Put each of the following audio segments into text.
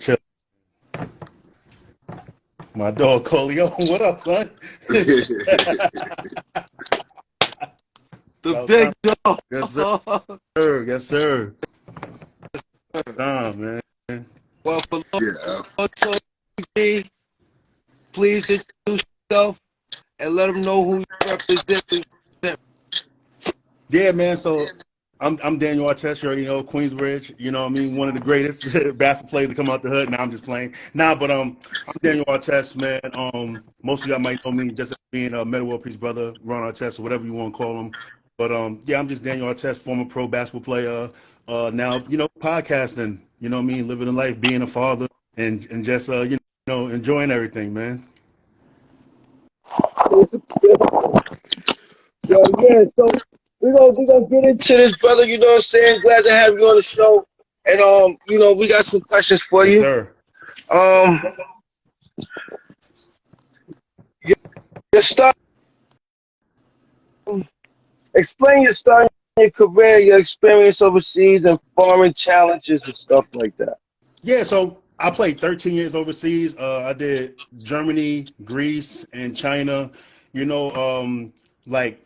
Chill. My dog Coleon, what up, son? The big dog. Yes, sir. Yes, sir. Man. Well, for Yeah. Lord TV, please introduce yourself and let them know who you represent. Yeah, man. So I'm Daniel Artest, you already know, Queensbridge. You know what I mean? One of the greatest basketball players to come out the hood. Now I'm just playing. Nah, but I'm Daniel Artest, man. Most of y'all might know me just as being a Metta World Peace brother, Ron Artest, or whatever you want to call him. But yeah, I'm just Daniel Artest, former pro basketball player. Now, podcasting, you know what I mean, living a life, being a father, and just enjoying everything, man. Yeah, so we gonna get into this, brother. You know what I'm saying? Glad to have you on the show. And we got some questions for Yes, you. sir. Um, your start. Explain your start, your career, your experience overseas, and foreign challenges and stuff like that. Yeah, so I played 13 years overseas. I did Germany, Greece, and China. You know, like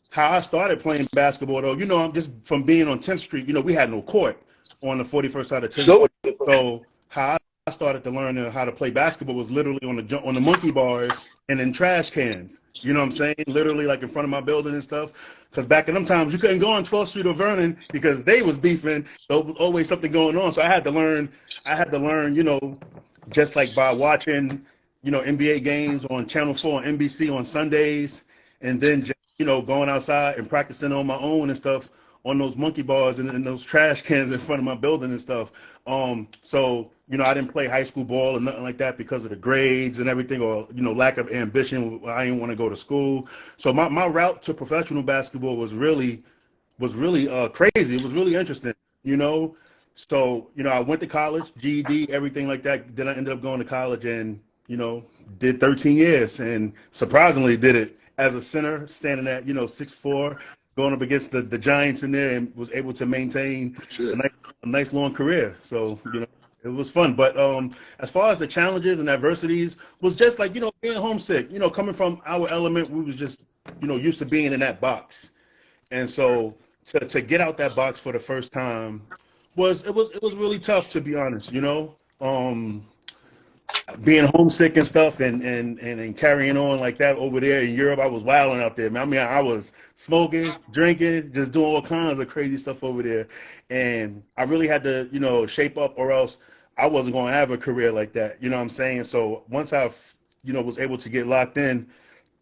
how I started playing basketball, though, I'm just from being on 10th Street, we had no court on the 41st side of 10th So Street. So how I started to learn how to play basketball was literally on the monkey bars and in trash cans. You know what I'm saying? Literally like in front of my building and stuff. Because back in them times, you couldn't go on 12th Street or Vernon because they was beefing. There was always something going on. So I had to learn, just like by watching, NBA games on Channel 4 and NBC on Sundays, and then just, going outside and practicing on my own and stuff on those monkey bars and those trash cans in front of my building and stuff. So, I didn't play high school ball or nothing like that because of the grades and everything, or, lack of ambition. I didn't want to go to school. So my route to professional basketball was really crazy. It was really interesting, you know. So, I went to college, GED, everything like that. Then I ended up going to college and, did 13 years, and surprisingly did it as a center, standing at, 6'4", going up against the Giants in there, and was able to maintain a Shit. nice long career. So, it was fun. But as far as the challenges and adversities, was just like, being homesick, coming from our element, we was just, used to being in that box. And so to get out that box for the first time was really tough, to be honest, being homesick and stuff, and carrying on like that over there in Europe. I was wilding out there, man. I mean, I was smoking, drinking, just doing all kinds of crazy stuff over there. And I really had to, shape up, or else I wasn't going to have a career like that. You know what I'm saying? So once I, was able to get locked in,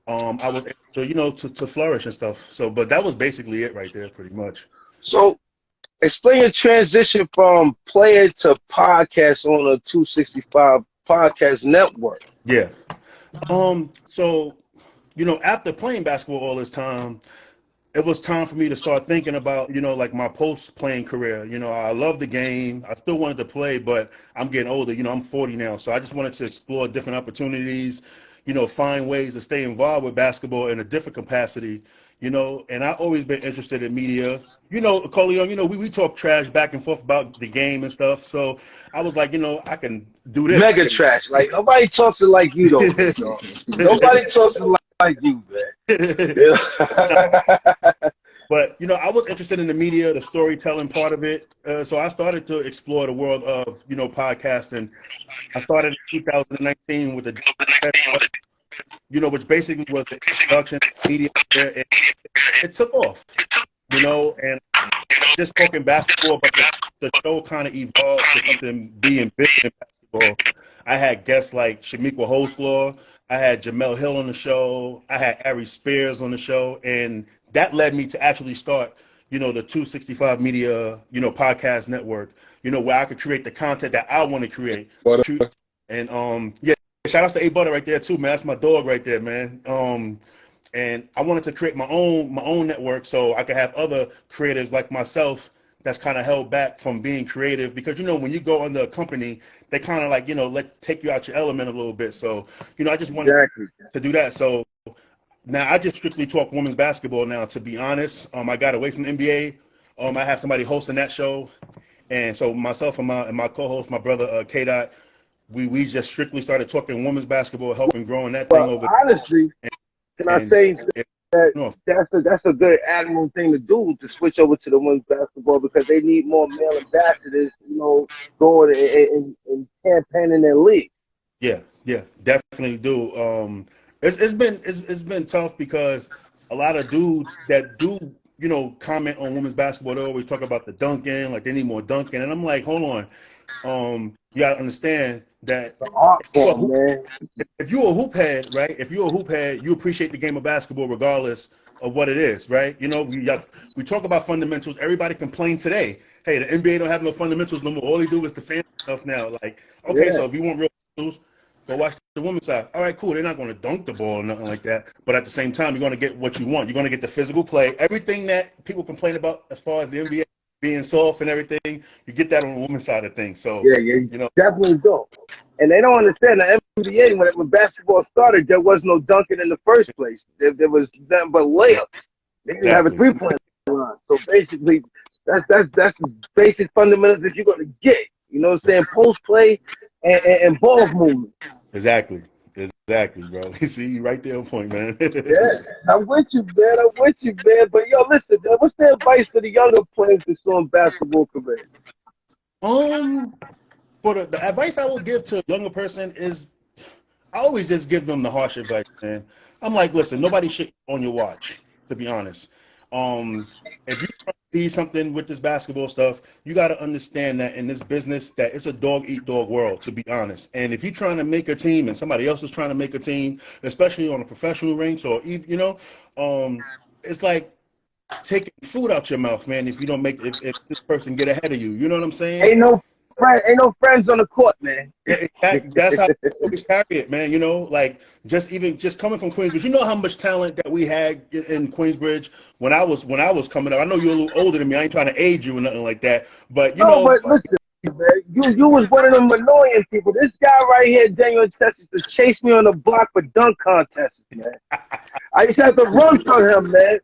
I was able to, to flourish and stuff. So, but that was basically it right there, pretty much. So explain your transition from player to podcast on a 265 podcast network. Yeah. So, after playing basketball all this time, it was time for me to start thinking about, like my post-playing career. I love the game. I still wanted to play, but I'm getting older. I'm 40 now. So I just wanted to explore different opportunities, find ways to stay involved with basketball in a different capacity, and I've always been interested in media. Coleon, we talk trash back and forth about the game and stuff. So I was like, I can do this. Mega trash. Like nobody talks it like you though, big dog. Nobody talks it like you, man. Yeah. But I was interested in the media, the storytelling part of it. So I started to explore the world of podcasting. I started in 2019 with which basically was the introduction to media. It took off, and just talking basketball, but the show kind of evolved to something being big in basketball. I had guests like Shamiqua Holslaw. I had Jamel Hill on the show. I had Ari Spears on the show. And that led me to actually start, the 265 Media, podcast network, where I could create the content that I want to create. But And yeah, shout out to A Butter right there too, man. That's my dog right there, man. And I wanted to create my own network so I could have other creators like myself that's kind of held back from being creative, because when you go under a company, they kind of like take you out your element a little bit. So I just wanted Exactly. to do that. So now I just strictly talk women's basketball now, to be honest. I got away from the NBA. I have somebody hosting that show, And so myself and my co-host, my brother K Dot, we just strictly started talking women's basketball, helping growing that thing But over. honestly, can I And say it, that you know, that's a good admirable thing to do to switch over to the women's basketball because they need more male ambassadors, going and campaigning their league. yeah, yeah, definitely do. It's been tough because a lot of dudes that do comment on women's basketball, they always talk about the dunking, like they need more dunking, and I'm like, hold on, you gotta understand that The art if you're a form, hoop, man. if you're a hoop head, right? If you're a hoop head, you appreciate the game of basketball regardless of what it is, right? We talk about fundamentals. Everybody complained today. Hey, the NBA don't have no fundamentals no more. All they do is the fan stuff now. Like, okay, Yeah, so if you want real fundamentals, go watch the women's side. All right, cool. They're not going to dunk the ball or nothing like that. But at the same time, you're going to get what you want. You're going to get the physical play. Everything that people complain about as far as the NBA being soft and everything, you get that on the women's side of things. So, yeah, you you know, definitely do. And they don't understand the NBA when basketball started, there was no dunking in the first place. There was nothing but layups. They didn't have a exactly. 3 point line. So basically, that's the basic fundamentals that you're gonna get. You know what I'm saying? Post play and ball movement. Exactly. Exactly, bro. You see, you right there on point, man. Yeah, I'm with you, man. I'm with you, man. But yo, listen, man, what's the advice for the younger players that's on basketball career? um, for the advice I would give to a younger person is I always just give them the harsh advice, man. I'm like, listen, nobody should on your watch, to be honest. Um, if you try to be something with this basketball stuff, you got to understand that in this business, that it's a dog eat dog world, to be honest. And if you're trying to make a team and somebody else is trying to make a team, especially on a professional ranks or it's like taking food out your mouth, man. If you don't make if this person get ahead of you, you know what I'm saying? Ain't no friends on the court, man. That's how I always carry it, man. Like just coming from Queensbridge, you know how much talent that we had in Queensbridge when I was coming up. I know you're a little older than me. I ain't trying to age you or nothing like that, but No, but listen, man, you was one of them annoying people. This guy right here, Daniel Tess, used to chase me on the block for dunk contests, man. I used to have to run from him, man.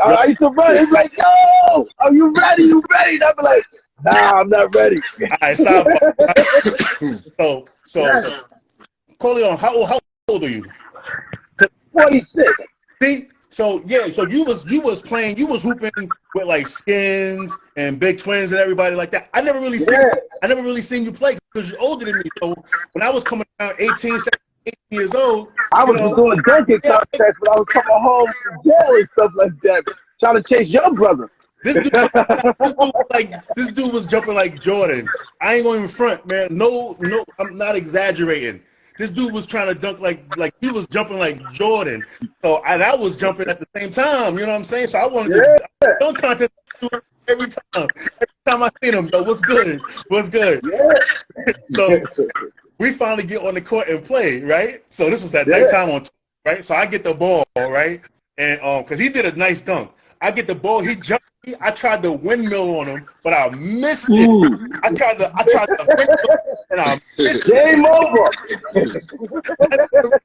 bro, I used to run. He's like, yo, are you ready? You ready? And I'd be like, nah, I'm not ready. all right, sidebar. So, Yeah, Corleone, how old are you? 46. See, so yeah, so you was playing, you was hooping with like Skins and Big Twins and everybody like that. Yeah, I never really seen you play because you're older than me. So when I was coming around 18, 17, 18 years old, I was doing dunking yeah, contests when I was coming home from jail and stuff like that, trying to chase your brother. this dude, this dude was jumping like Jordan. I ain't going in front, man. No, no, I'm not exaggerating. This dude was trying to dunk like he was jumping like Jordan. So I was jumping at the same time. You know what I'm saying? So I wanted Yeah, to dunk contest every time. Every time I seen him, though, what's good? What's good? yeah, So we finally get on the court and play, right? So this was at yeah. nighttime right? So I get the ball, right? And because he did a nice dunk. I get the ball, he jumped me. I tried to windmill on him, but I missed it. Mm. I tried to windmill and I missed Game over. it.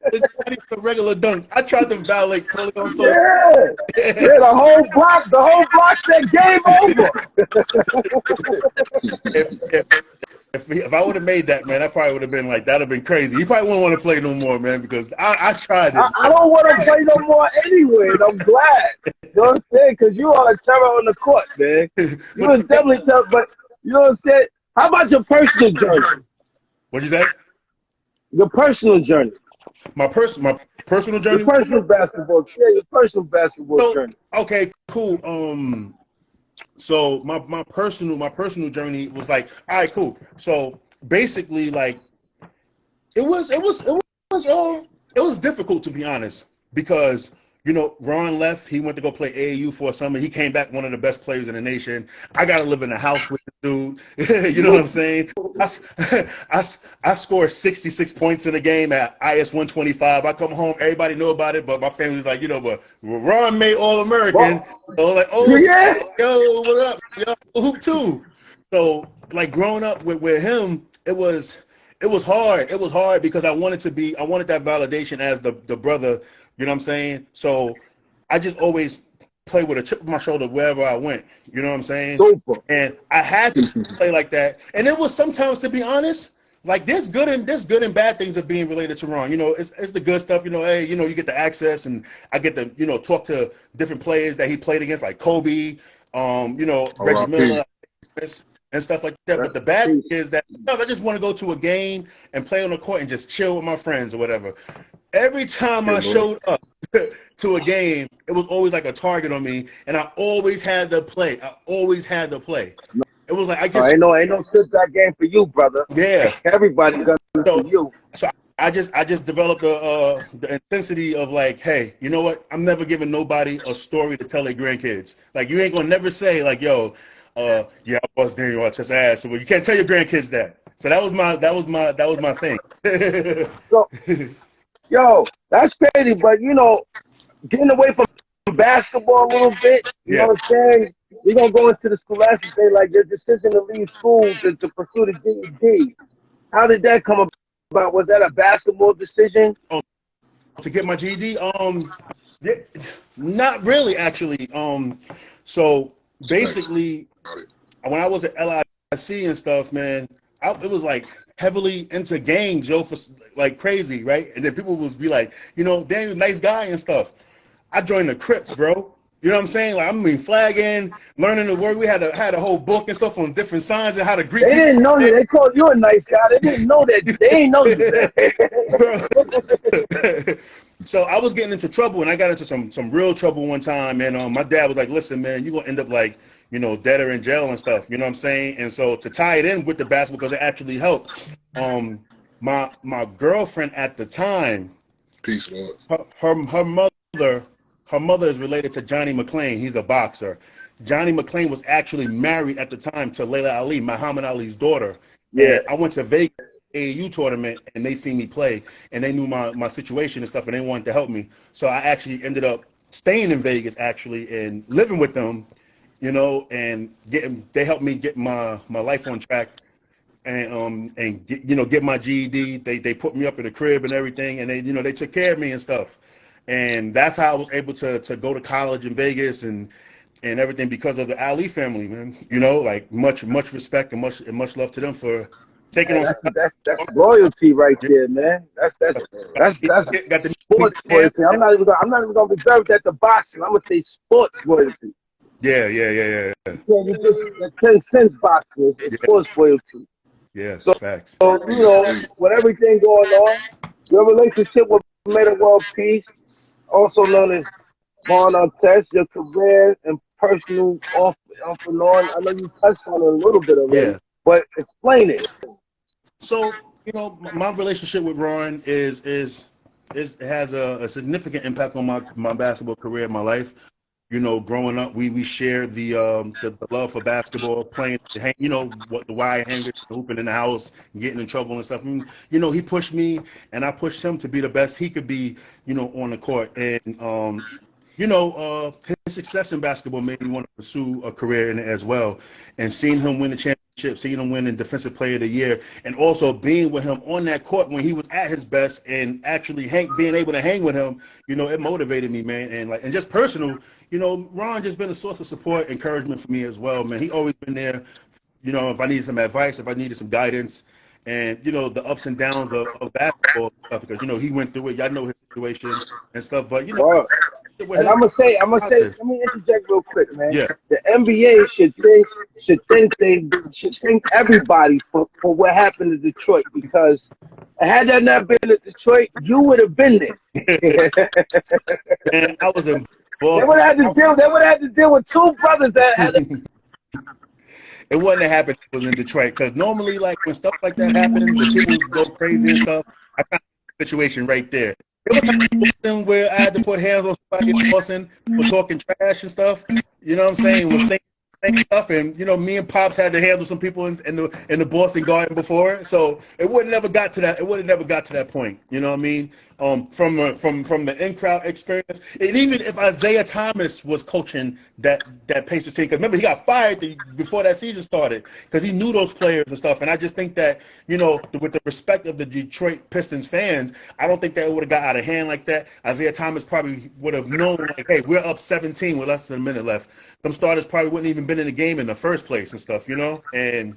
Not even a regular dunk. I tried to violate Corleone so Yeah, yeah. The whole block said game over. if if I would have made that, man, I probably would have been like, that'd have been crazy. He probably wouldn't want to play no more, man, because I tried it. I don't want to play no more anyway, and I'm glad. You know what I'm saying? Because you are a terror on the court, man. You But was definitely tough, but you know what I'm saying? How about your personal journey? what'd you say? Your personal journey. My personal Your journey. personal basketball. Yeah, your personal basketball So journey. okay, cool. So my personal journey was like, all right, cool. So basically, like it was difficult, to be honest, because Ron left. He went to go play AAU for a summer. He came back one of the best players in the nation. I got to live in a house with the dude. You know what I'm saying? I scored 66 points in a game at IS 125. I come home, everybody know about it, but my family's like, but Ron made All American. Well, So like, oh, yeah. yo, what up? Yo, hoop too. So like growing up with him, it was hard. It was hard because I wanted that validation as the brother, you know what I'm saying? So I just always play with a chip on my shoulder wherever I went. You know what I'm saying? Super. And I had to play like that. And it was sometimes, to be honest, like there's good and bad things of being related to Ron. You know, it's the good stuff. You know, hey, you know, you get the access, and I get to, you know, talk to different players that he played against, like Kobe, you know, Reggie Miller, and stuff like that. But the bad thing is that I just want to go to a game and play on the court and just chill with my friends or whatever. Every time I showed up to a game, it was always like a target on me, and I always had to play. It was like ain't no sit back game for you, brother. Yeah. Everybody got for you. So I just developed the intensity of like, hey, you know what? I'm never giving nobody a story to tell their grandkids. Like, you ain't gonna never say like, yo, yeah, I was Daniel Artest ass. So you can't tell your grandkids that. So that was my thing. So, yo, that's crazy, but you know, getting away from basketball a little bit, you know what I'm saying? We're gonna go into the scholastic day, like the decision to leave school to pursue the GED. How did that come about? Was that a basketball decision? Oh, to get my GED? Not really, actually. So basically, when I was at LIC and stuff, man, it was like heavily into gangs, yo, for like crazy, right? And then people would be like, you know, Daniel, nice guy and stuff. I joined the Crips, bro. You know what I'm saying? Like, I mean, flagging, learning the word. We had a whole book and stuff on different signs and how to greet people. They didn't know you. They called you a nice guy. They didn't know that. They didn't know you. So I was getting into trouble, and I got into some real trouble one time. And my dad was like, "Listen, man, you're gonna end up like, you know, dead or in jail and stuff." You know what I'm saying? And so to tie it in with the basketball, because it actually helped. My girlfriend at the time, peace, Lord. Her mother is related to Johnny McClain. He's a boxer. Johnny McClain was actually married at the time to Layla Ali, Muhammad Ali's daughter. Yeah. And I went to Vegas AAU tournament, and they seen me play, and they knew my situation and stuff, and they wanted to help me. So I actually ended up staying in Vegas, actually, and living with them, you know, and they helped me get my life on track, and get my GED. They put me up in the crib and everything, and they took care of me and stuff. And that's how I was able to go to college in Vegas and everything, because of the Ali family, man. You know, like much respect and much love to them for taking on. That's royalty right there, man. That's got the sports royalty. I'm not even gonna reserve that to boxing. I'm gonna say sports royalty. Yeah. You just 10 cents boxing. It's sports royalty. Yeah, facts. So you know, with everything going on, your relationship with Meta World Peace, also known as Ron Artest, your career and personal off and on. I know you touched on it a little bit already, but explain it. So, you know, my relationship with Ron has a significant impact on my basketball career, my life. You know, growing up, we shared the love for basketball, playing, you know, the wire hangers, hooping in the house, getting in trouble and stuff. And, you know, he pushed me, and I pushed him to be the best he could be, you know, on the court. And you know, his success in basketball made me want to pursue a career in it as well. And seeing him win the championship, seeing him win the Defensive Player of the Year, and also being with him on that court when he was at his best, and actually being able to hang with him, you know, it motivated me, man. And just personal, you know, Ron just been a source of support, encouragement for me as well, man. He always been there, you know, if I needed some advice, if I needed some guidance, and, you know, the ups and downs of basketball stuff, because, you know, he went through it. Y'all know his situation and stuff, but, you know. And I'm gonna say, let me interject real quick, man. Yeah. The NBA should thank everybody for what happened to Detroit, because had that not been at Detroit, you would have been there. Man, I was in Boston. They would have had to deal with two brothers that had It wouldn't have happened if it was in Detroit, because normally, like, when stuff like that happens and people go crazy and stuff, I found the situation right there. It was in Boston where I had to put hands on somebody in Boston for talking trash and stuff. You know what I'm saying? Was thinking same stuff, and me and Pops had to handle some people in the Boston Garden before, so it would never got to that. It would have never got to that point. You know what I mean? From the in crowd experience, and even if Isaiah Thomas was coaching that Pacers team, because remember he got fired before that season started because he knew those players and stuff. And I just think that with the respect of the Detroit Pistons fans, I don't think that it would have got out of hand like that. Isaiah Thomas probably would have known, like, hey, we're up 17 with less than a minute left. Some starters probably wouldn't even been in the game in the first place and stuff, And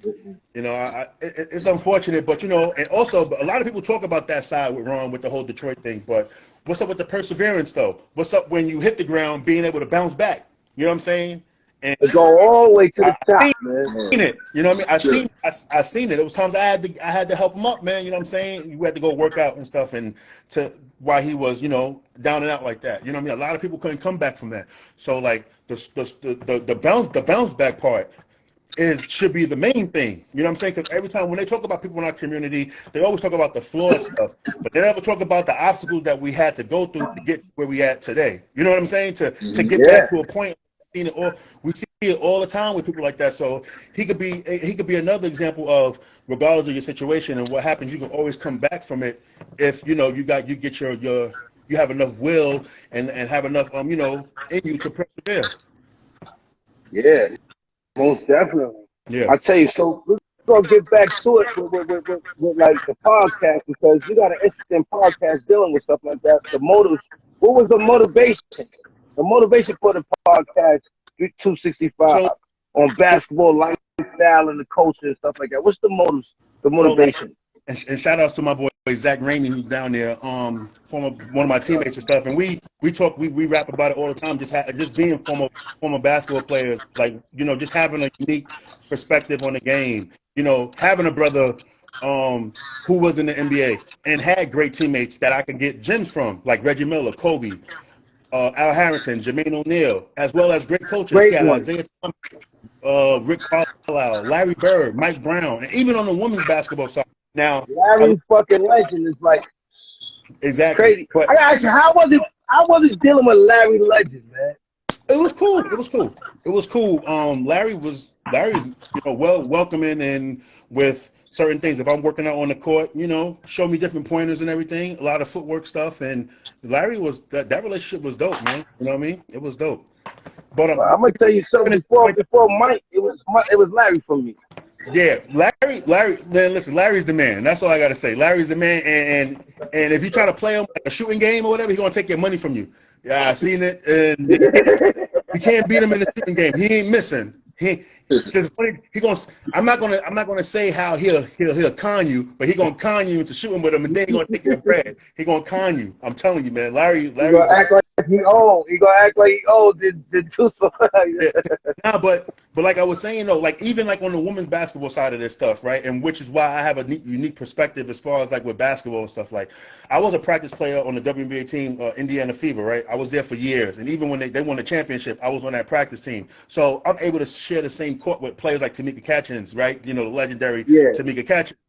it's unfortunate, but and also a lot of people talk about that side with Ron with the whole Detroit thing. But what's up with the perseverance though? What's up when you hit the ground, being able to bounce back? You know what I'm saying? And to go all the way to the top, man. Seen it. You know what I mean? I seen it. It was times I had to help him up, man. You know what I'm saying? You had to go work out and stuff, and to why he was, down and out like that. You know what I mean? A lot of people couldn't come back from that. So like the bounce back part should be the main thing. You know what I'm saying? Because every time when they talk about people in our community, they always talk about the flawed stuff, but they never talk about the obstacles that we had to go through to get to where we at today. You know what I'm saying? To get back to a point. We see it all the time with people like that. So he could be another example of, regardless of your situation and what happens, you can always come back from it if you have enough will and have enough in you to persevere. Yeah, most definitely. Yeah. I tell you, so let's go get back to it with like the podcast, because you got an interesting podcast dealing with stuff like that. The motives. What was the motivation? The motivation for the podcast 265 on basketball lifestyle and the culture and stuff like that. What's the motives? The motivation. And shout outs to my boy Zach Rainey, who's down there, one of my teammates and stuff. And we talk, we rap about it all the time. Just being former basketball players, like just having a unique perspective on the game. Having a brother who was in the NBA and had great teammates that I could get gems from, like Reggie Miller, Kobe, Al Harrington, Jermaine O'Neal, as well as great coaches. Isaiah Thomas, Rick Carlisle, Larry Bird, Mike Brown, and even on the women's basketball side. Now, Larry fucking Legend is like exactly crazy. But I gotta ask you, how was it dealing with Larry Legend, man? It was cool. Larry was welcoming and with certain things. If I'm working out on the court, show me different pointers and everything, a lot of footwork stuff. And Larry was that relationship was dope, man. You know what I mean? It was dope. But I'm gonna tell you something before Mike, it was Larry for me. Yeah, Larry, man, listen, Larry's the man. That's all I gotta say. Larry's the man, and if you try to play him like a shooting game or whatever, he's gonna take your money from you. Yeah, I've seen it, and you can't beat him in the shooting game. He ain't missing. I'm not gonna say how he'll con you, but he gonna con you into shooting with him, and then he gonna take your bread. He gonna con you. I'm telling you, man. Larry. He gonna act like he old. He gonna act like he old. Did do something. Yeah. Nah, but like I was saying though, like even like on the women's basketball side of this stuff, right? And which is why I have a unique perspective as far as like with basketball and stuff. Like I was a practice player on the WNBA team, Indiana Fever, right? I was there for years, and even when they won the championship, I was on that practice team. So I'm able to share the same court with players like Tamika Catchings, right? The legendary Tamika Catchings,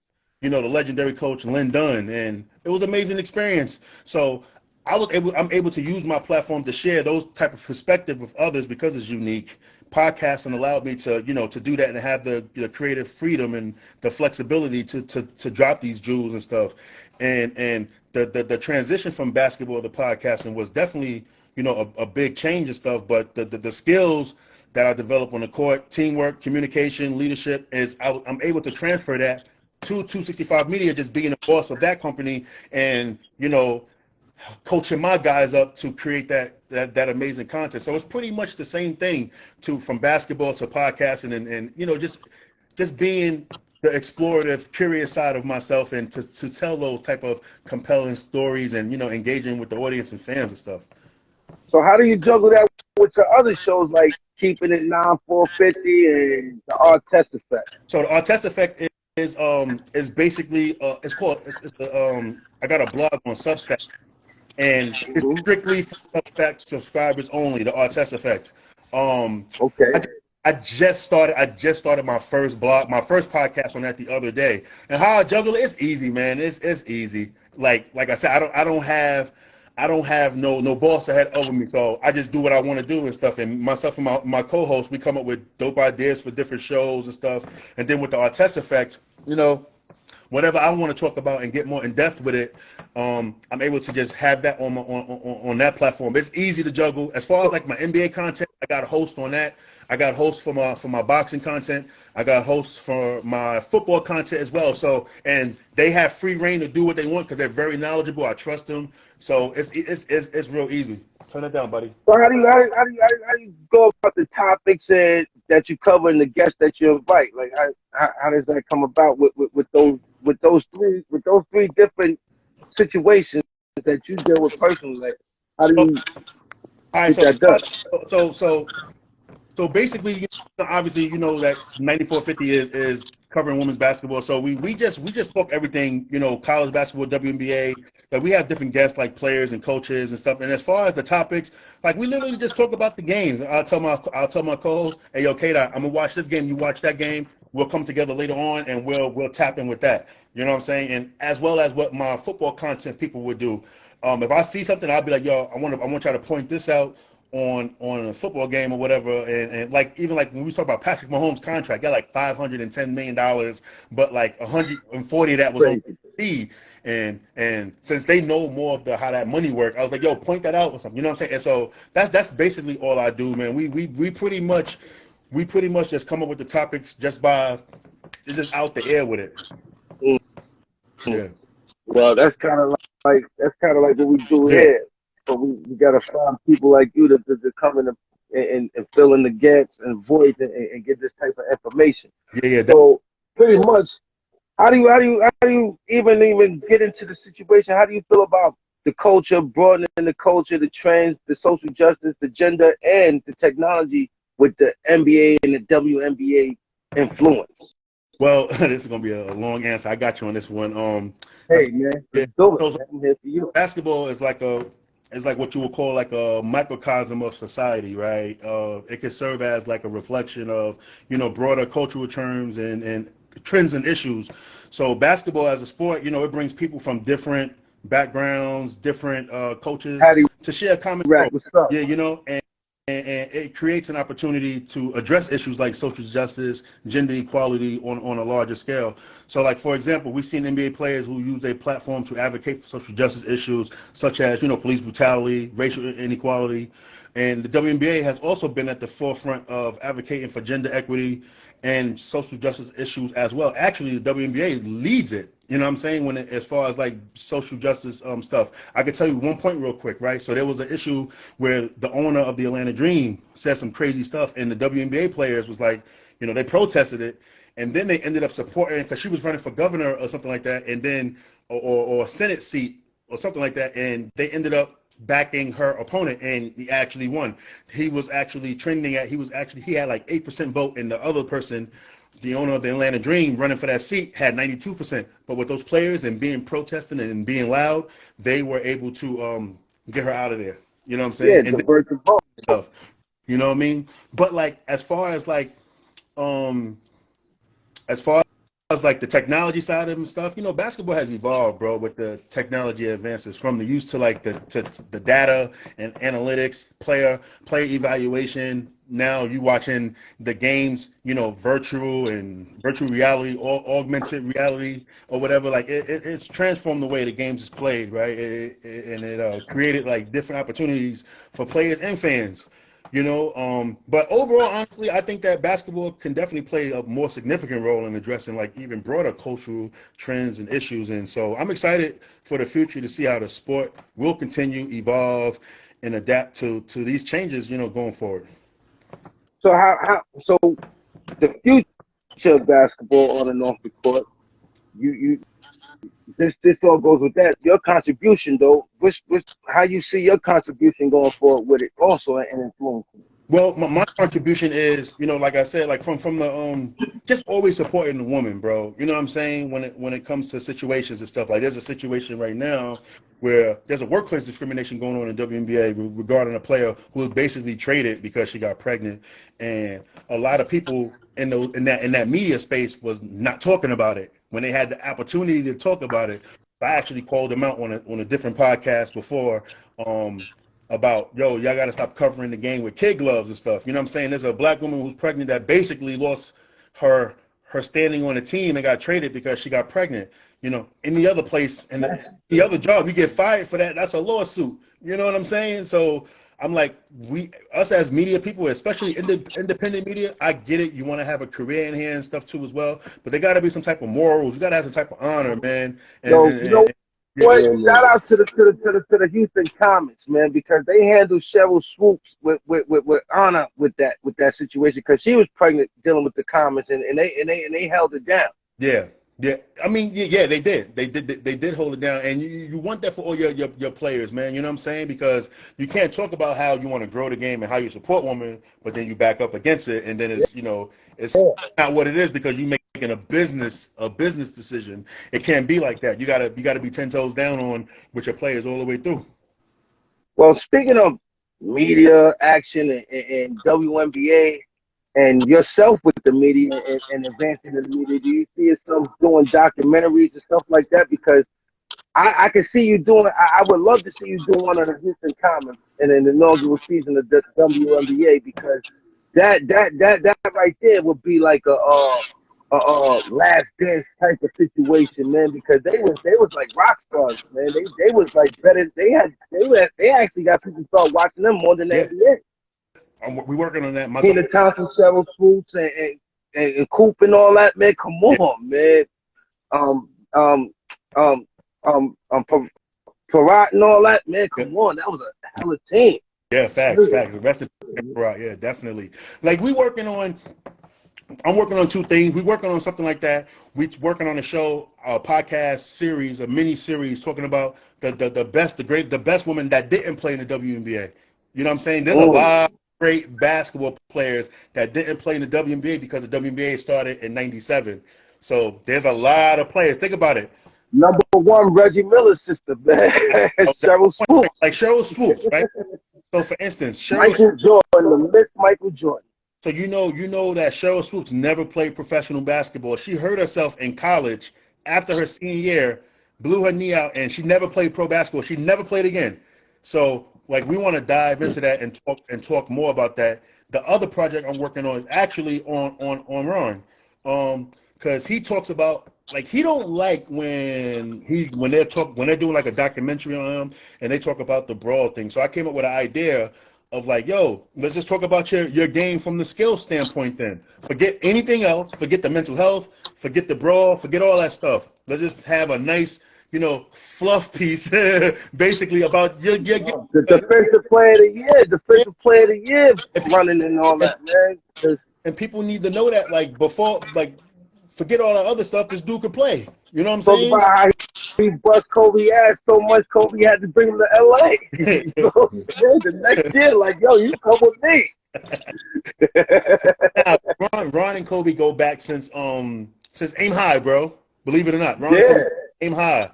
the legendary coach Lynn Dunn, and it was an amazing experience. So I'm able to use my platform to share those type of perspective with others because it's unique. Podcasting allowed me to to do that and have the creative freedom and the flexibility to drop these jewels and stuff. And the transition from basketball to podcasting was definitely a big change and stuff. But the skills that I developed on the court, teamwork, communication, leadership, I'm able to transfer that to 265 Media, just being the boss of that company and coaching my guys up to create that amazing content. So it's pretty much the same thing from basketball to podcasting and just being the explorative, curious side of myself and to tell those type of compelling stories and engaging with the audience and fans and stuff. So how do you juggle that with your other shows like Keeping It 9450 and the Artest Effect? So the Artest Effect is basically I got a blog on Substack. And it's strictly for Substack subscribers only, the Artest Effect. Okay. I just started my first podcast on that the other day. And how I juggle it, it's easy, man. It's easy. Like I said, I don't have I don't have no boss ahead over me, so I just do what I want to do and stuff. And myself and my co-host, we come up with dope ideas for different shows and stuff. And then with the Artest Effect, whatever I want to talk about and get more in depth with it, I'm able to just have that on that platform. It's easy to juggle. As far as like my NBA content, I got a host on that. I got hosts for my boxing content. I got hosts for my football content as well. So, and they have free reign to do what they want because they're very knowledgeable. I trust them. So it's real easy. Turn it down, buddy. So how do you go about the topics that you cover and the guests that you invite? Like how does that come about with those three different situations that you deal with personally? Like how do So, you all right. get that done? So basically, obviously, that 9450 is covering women's basketball. So we just talk everything, college basketball, WNBA. Like we have different guests like players and coaches and stuff. And as far as the topics, like we literally just talk about the games. I'll tell my co-host, hey yo, Kata, I'm gonna watch this game. You watch that game. We'll come together later on and we'll tap in with that. You know what I'm saying? And as well as what my football content people would do. If I see something, I'll be like, yo, I want y'all to point this out on a football game or whatever, and like even like when we talk about Patrick Mahomes' contract, got like $510 million, but like 140 of that was on Crazy. fee. And since they know more of the how that money work, I was like, yo, point that out or something. You know what I'm saying? And so that's basically all I do, man. We pretty much just come up with the topics just by it's just out the air with it. Mm-hmm. Yeah. Well, that's kind of like what we do Yeah. here. So we gotta find people like you to come in and fill in the gaps and voids and get this type of information. Yeah. So pretty much, how do you even get into the situation? How do you feel about the culture, broadening the culture, the trends, the social justice, the gender, and the technology with the NBA and the WNBA influence? Well, this is gonna be a long answer. I got you on this one. Hey man, Yeah. let's do it. So, Man. I'm here for you. basketball is like what you would call like a microcosm of society, right? It can serve as like a reflection of broader cultural terms and trends and issues. So basketball as a sport, it brings people from different backgrounds, different cultures Hattie to share a common Rack, goal. what's up? Yeah, and it creates an opportunity to address issues like social justice, gender equality on a larger scale. So, like for example, we've seen NBA players who use their platform to advocate for social justice issues such as police brutality, racial inequality, and the WNBA has also been at the forefront of advocating for gender equity and social justice issues as well. Actually, the WNBA leads it. You know what I'm saying? As far as like social justice stuff, I could tell you one point real quick, right? So there was an issue where the owner of the Atlanta Dream said some crazy stuff, and the WNBA players was like, they protested it, and then they ended up supporting because she was running for governor or something like that, and then or a Senate seat or something like that, and they ended up backing her opponent, and he actually won. He was actually trending at he had like 8% vote, and the other person, the owner of the Atlanta Dream, running for that seat had 92%. But with those players and being protesting and being loud, they were able to get her out of there. You know what I'm Yeah, saying? And then divert the vote. stuff. You know what I mean? But like um as far as like the technology side of it and stuff, basketball has evolved, bro, with the technology advances from the use to like the data and analytics, player evaluation. Now you watching the games, virtual reality or augmented reality or whatever. Like it's transformed the way the games is played, right? And it created like different opportunities for players and fans. But overall, honestly, I think that basketball can definitely play a more significant role in addressing like even broader cultural trends and issues. And so I'm excited for the future to see how the sport will continue, evolve, and adapt to these changes, going forward. So so the future of basketball on and off the court, you this all goes with that. Your contribution though, which how you see your contribution going forward with it also and influencing. Well, my contribution is, like I said, like from the just always supporting the woman, bro. You know what I'm saying? When it comes to situations and stuff, like there's a situation right now where there's a workplace discrimination going on in WNBA regarding a player who was basically traded because she got pregnant, and a lot of people in that media space was not talking about it when they had the opportunity to talk about it. I actually called him out on a different podcast before, about, yo, y'all got to stop covering the game with kid gloves and stuff. You know what I'm saying? There's a black woman who's pregnant that basically lost her standing on the team and got traded because she got pregnant. You know, any other place and the other job, you get fired for that. That's a lawsuit. You know what I'm saying? So I'm like, us as media people, especially independent media, I get it. You want to have a career in here and stuff too as well, but there got to be some type of morals. You got to have some type of honor, man. Yo, you know what? Yeah, man. Shout out to the Houston Comets, man, because they handled Cheryl Swoops with honor with that situation, because she was pregnant dealing with the Comets, and they held it down. Yeah, yeah. I mean, yeah, they did. They did hold it down, and you want that for all your players, man. You know what I'm saying? Because you can't talk about how you want to grow the game and how you support women, but then you back up against it, and then it's it's not what it is because you making a business decision. It can't be like that. You gotta be 10 toes down on with your players all the way through. Well, speaking of media action and WNBA and yourself with the media and advancing the media, do you see yourself doing documentaries and stuff like that? Because I can see you doing. I would love to see you do one on the Houston Comets in an inaugural season of the WNBA, because that right there would be like a last dance type of situation, man. Because they was like rock stars, man. They was like better. They actually got people to start watching them more than the NBA. We working on that. Tina Thompson, Cheryl Swoops, and Coop and all that, man. Come on, man. Parat and all that, man. Come on, that was a hell of a team. Yeah, facts. The rest of Parat, yeah, definitely. Like I'm working on two things. We're working on something like that. We're working on a show, a podcast series, a mini series talking about the best woman that didn't play in the WNBA. You know what I'm saying? There's a lot of great basketball players that didn't play in the WNBA because the WNBA started in '97. So there's a lot of players. Think about it. Number one, Reggie Miller's sister, man. Cheryl Swoops. Like Cheryl Swoops, right? So for instance, Michael Jordan, the Miss Michael Jordan. So you know that Cheryl Swoops never played professional basketball. She hurt herself in college after her senior year, blew her knee out, and she never played pro basketball. She never played again. So like we want to dive into that and talk more about that. The other project I'm working on is actually on Ron, because he talks about, like, he don't like when they're doing like a documentary on him and they talk about the brawl thing. So I came up with an idea of like, yo, let's just talk about your game from the skill standpoint then. Forget anything else. Forget the mental health. Forget the brawl. Forget all that stuff. Let's just have a nice, fluff piece basically about your game. The defensive player of the year. Defensive player of the year running and all that, man. And people need to know that, like, before, like, forget all the other stuff. This dude could play. You know what I'm saying? Talk about how he bust Kobe ass so much, Kobe had to bring him to LA. So, the next year, like, yo, you come with me. Ron and Kobe go back since Aim High, bro. Believe it or not, Ron and Kobe, Aim High.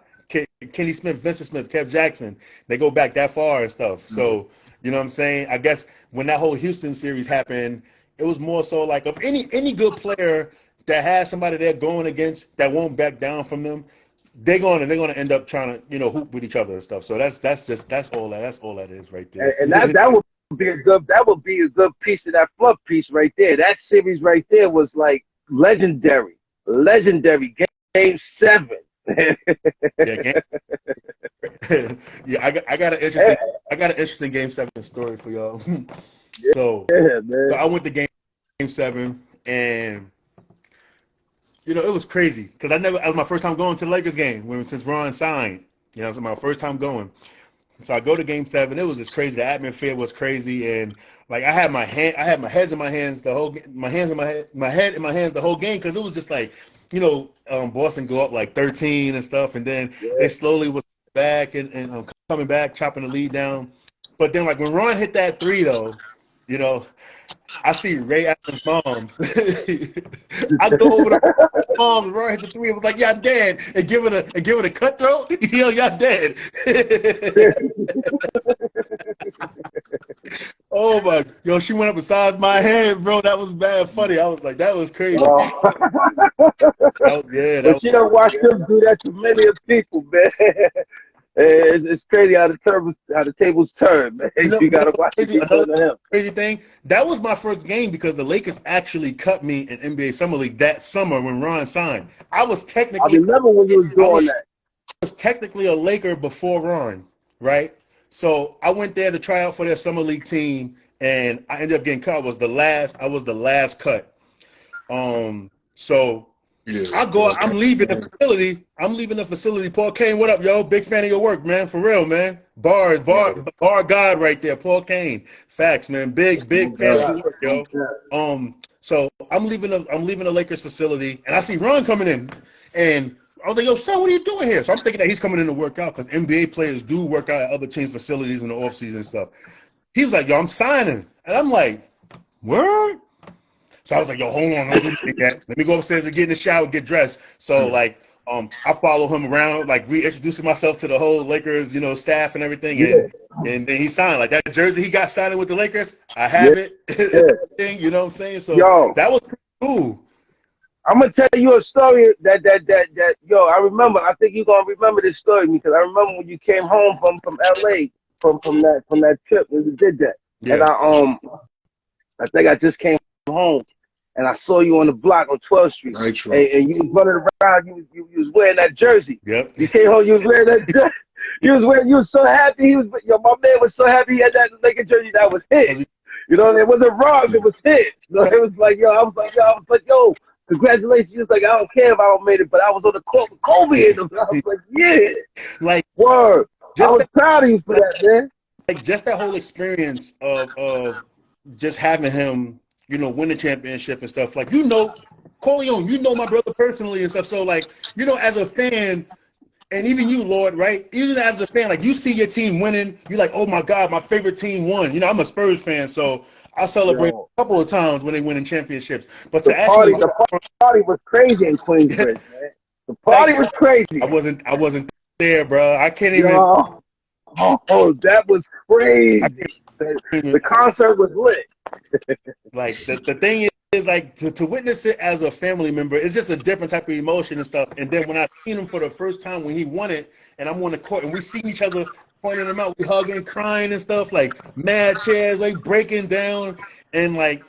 Kenny Smith, Vincent Smith, Kev Jackson. They go back that far and stuff. So you know what I'm saying? I guess when that whole Houston series happened, it was more so like of any good player that has somebody they're going against that won't back down from them, they're gonna end up trying to hoop with each other and stuff. So that's all that is right there. And that would be a good piece of that fluff piece right there. That series right there was like legendary. Game 7. Yeah, I got an interesting Game 7 story for y'all. So I went to Game 7 and it was crazy because it was my first time going to the Lakers game since Ron signed. It was my first time going. So I go to Game 7. It was just crazy. The atmosphere was crazy, and like I had my head in my hands the whole game because it was just like, Boston go up like 13 and stuff, and then they slowly was back and coming back, chopping the lead down. But then like when Ron hit that 3 though, I see Ray Allen's moms. I go over to mom, Ron hit the 3 and was like, y'all dead, and give it a cutthroat. Y'all dead. Oh my, yo, she went up besides my head, bro. That was bad funny. I was like, that was crazy. Yeah, that But was you don't watch them do that to many of people, man. It's crazy how the tables turn, man. You you know gotta what's watch it crazy. be Another done to him. crazy thing. That was my first game because the Lakers actually cut me in NBA Summer League that summer when Ron signed. I remember when you was I was doing that. technically a Laker before Ron, right? So I went there to try out for their summer league team, and I ended up getting cut. I was the last cut. So Yeah, I yeah, go. I'm leaving the facility. I'm leaving the facility. Paul Kane, what up, yo? Big fan of your work, man. For real, man. Bar God right there. Paul Kane. Facts, man. Big fan of yeah. your work, yo. So I'm leaving the Lakers facility, and I see Ron coming in, and I was like, yo, son, what are you doing here? So I'm thinking that he's coming in to work out because NBA players do work out at other teams' facilities in the offseason and stuff. He was like, yo, I'm signing, and I'm like, word. So I was like, yo, hold on, don't do anything yet. Let me go upstairs and get in the shower, get dressed. So like, I follow him around, like reintroducing myself to the whole Lakers, staff and everything, Yeah, and then he signed like that jersey he got signed with the Lakers. I have yeah, it, yeah. everything, you know what I'm saying? So Yo, that was pretty cool. I'm gonna tell you a story that yo, I remember. I think you're gonna remember this story because I remember when you came home from LA from that trip when you did that. And Yeah, I think I just came home and I saw you on the block on 12th Street. Nitro. And you was running around, you was wearing that jersey. yep. You came home, you was wearing that jersey. You was so happy. My man was so happy he had that Laker jersey that was his. You know, it wasn't wrong, it was his. So it was like, I was like, yo, congratulations. He was like, I don't care if I don't made it, but I was on the court with Kobe in them. I was like, yeah, Like word. I just was proud of you for that, man. just that whole experience of just having him, win the championship and stuff. Like Corleone, my brother personally and stuff. So like, as a fan, and even you, Lord, right? Even as a fan, like you see your team winning, you're like, oh my God, my favorite team won. I'm a Spurs fan, so I celebrate Yo, a couple of times when they win in championships. But the to actually, party was crazy in Queensbridge, man. The party like, was crazy. I wasn't there, bro. I can't even. Yo, that was I crazy. can't The even concert was lit. like the thing is like to witness it as a family member, it's just a different type of emotion and stuff. And then when I seen him for the first time when he won it, and I'm on the court and we seen each other pointing him out, we hugging, crying and stuff, like mad chairs, like breaking down, and like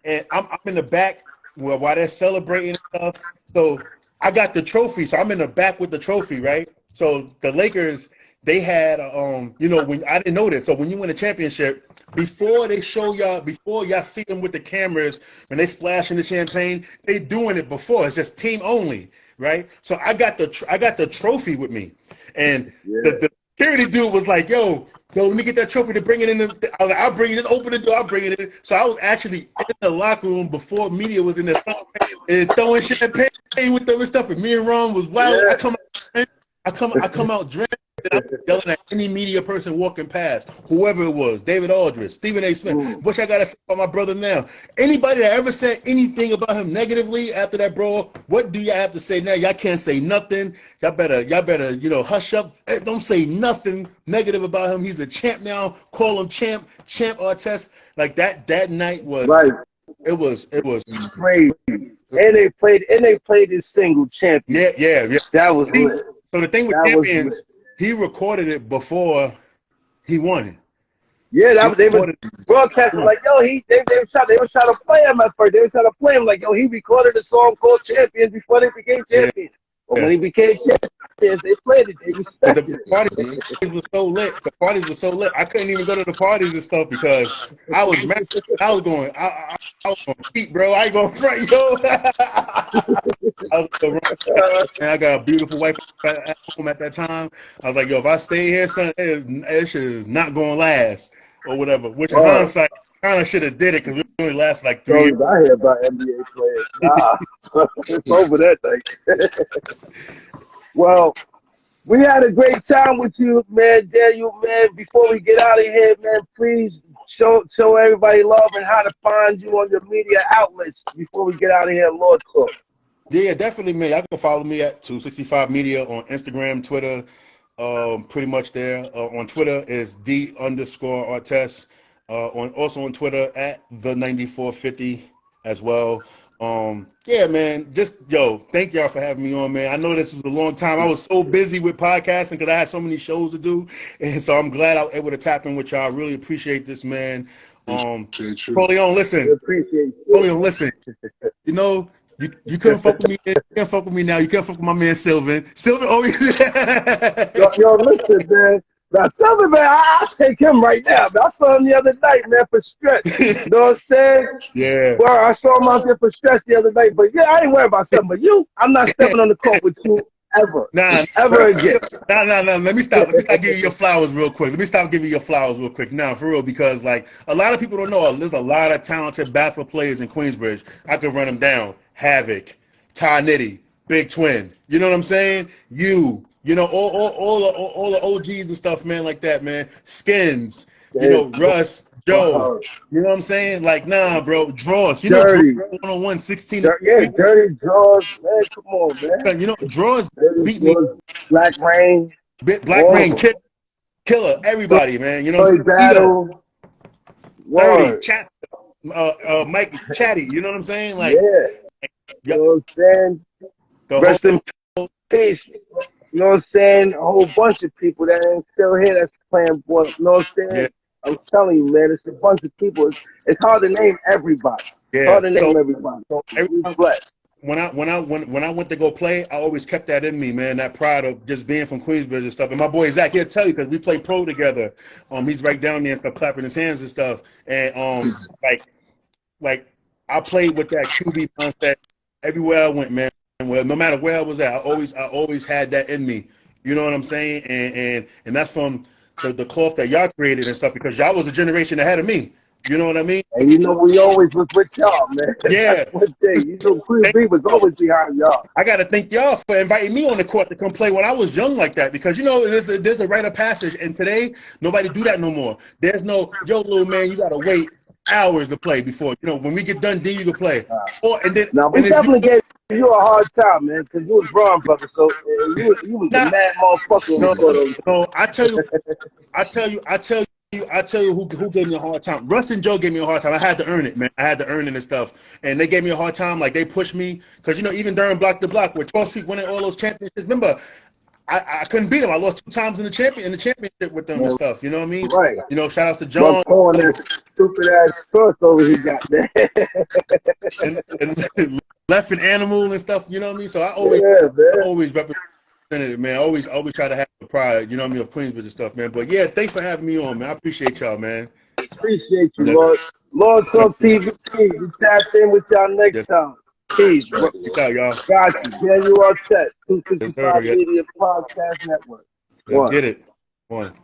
and I'm in the back while they're celebrating and stuff. So I got the trophy, so I'm in the back with the trophy, right? So the Lakers, they had when I didn't know this. So when you win a championship, before y'all see them with the cameras, when they splashing the champagne, they doing it before. It's just team only, right? So I got the trophy with me, and Yeah. the security dude was like, yo, let me get that trophy to bring it in. I was like, I'll bring it. Just open the door. I'll bring it in. So I was actually in the locker room before media was in there and throwing champagne with them and stuff. And me and Ron was wild. Yeah. I come out dressed. And I'm yelling at any media person walking past, whoever it was, David Aldridge, Stephen A. Smith. Which I gotta say about my brother now. Anybody that ever said anything about him negatively after that brawl, what do y'all have to say now? Y'all can't say nothing. Y'all better, hush up. Don't say nothing negative about him. He's a champ now. Call him champ Artest. Like that night was Right. it was Crazy. And they played his single champion. yeah. That was lit. So the thing with That was lit. champions, he recorded it before he won it. Yeah, He they was recorded broadcasting like, yo, they were trying to play him at first. They were trying to play him like, yo, he recorded a song called Champions before they became yeah. champions. But when he became champions, they played it. They But the respected it. parties were so lit. The parties were so lit. I couldn't even go to the parties and stuff because I was mad. I was going to cheat, bro. I ain't going to front, yo. I was going to run. I got a beautiful wife at home at that time. I was like, yo, if I stay here, son, this shit is not going to last or whatever. Which in hindsight, kind of should have did it because it only lasted like 3 years. Stories I hear about NBA players. Nah, it's over that thing. Well, we had a great time with you, man, Daniel, man. Before we get out of here, man, please show everybody love and how to find you on your media outlets before we get out of here, Lord Talk. Yeah, definitely, man. Y'all can follow me at 265 Media on Instagram, Twitter, pretty much there. On Twitter is D_Artest. Also on Twitter at the 9450 as well. Yeah, man, just thank y'all for having me on, man. I know this was a long time. I was so busy with podcasting because I had so many shows to do, and so I'm glad I was able to tap in with y'all. I really appreciate this, man. Corleone, listen. Appreciate Corleone, listen. You know, you couldn't fuck with me. You can't fuck with me now. You can't fuck with my man Sylvan. Sylvan always. yo, listen, man. Now, Sylvan, man, I'll take him right now. Man. I saw him the other night, man, for stretch. You know what I'm saying? Yeah. Well, I saw him out there for stretch the other night. But yeah, I ain't worried about something. But you, I'm not stepping on the court with you ever. Ever again. Nah. Let me stop giving you your flowers real quick. Let me stop giving you your flowers real quick. Now, for real, because like a lot of people don't know, there's a lot of talented basketball players in Queensbridge. I could run them down. Havoc, Ty Nitty, Big Twin. You know what I'm saying? All the OGs and stuff, man, like that, man. Skins, Russ, Joe. You know what I'm saying? Like, nah, bro. Draws. Dirty. Draws 101, 16. Yeah, dirty draws, man. Come on, man. Draws beat me. Black Rain. Black Rain, Killer, everybody, man. You know what I'm saying? Battle. 30, Chat, Mike Chatty. You know what I'm saying? Like, yeah. You know what I'm saying? Rest in peace. You know what I'm saying? A whole bunch of people that ain't still here that's playing ball. You know what I'm saying? Yeah. I'm telling you, man, it's a bunch of people. It's hard to name everybody. Yeah. It's hard to name everybody. So when I went to go play, I always kept that in me, man. That pride of just being from Queensbridge and stuff. And my boy Zach, he'll tell you because we play pro together. He's right down there and stuff, clapping his hands and stuff. And like I played with that QB mindset everywhere I went, man. Well, no matter where I was at, I always had that in me. You know what I'm saying? And that's from the cloth that y'all created and stuff because y'all was a generation ahead of me. You know what I mean? And you know we always was with y'all, man. Yeah. That's one thing. You know Queensbridge was always behind y'all. I got to thank y'all for inviting me on the court to come play when I was young like that because, there's a rite of passage. And today, nobody do that no more. There's no, little man, you got to wait hours to play before. When we get done, then you can play. Now, we definitely gave you a hard time, man, because you was Braun brother, so you was a mad motherfucker. No, I tell you who gave me a hard time. Russ and Joe gave me a hard time. I had to earn it, man. I had to earn it and stuff. And they gave me a hard time. Like, they pushed me. Because, even during Block to Block, with 12th Street winning all those championships, remember, I couldn't beat them. I lost 2 times in the championship with them and stuff. You know what I mean? Right. Shout outs to John. That stupid-ass trust over he got there. and Left and Animal and stuff. You know what I mean? So I always represent it, man. I always try to have the pride, of Queensbridge and stuff, man. But yeah, thanks for having me on, man. I appreciate y'all, man. Appreciate you, Lord. Lord Talk TV. We tap in with y'all next time. Peace, bro. Y'all. Got you. There you are set. 265 Media Podcast Network. Let's get it. 1.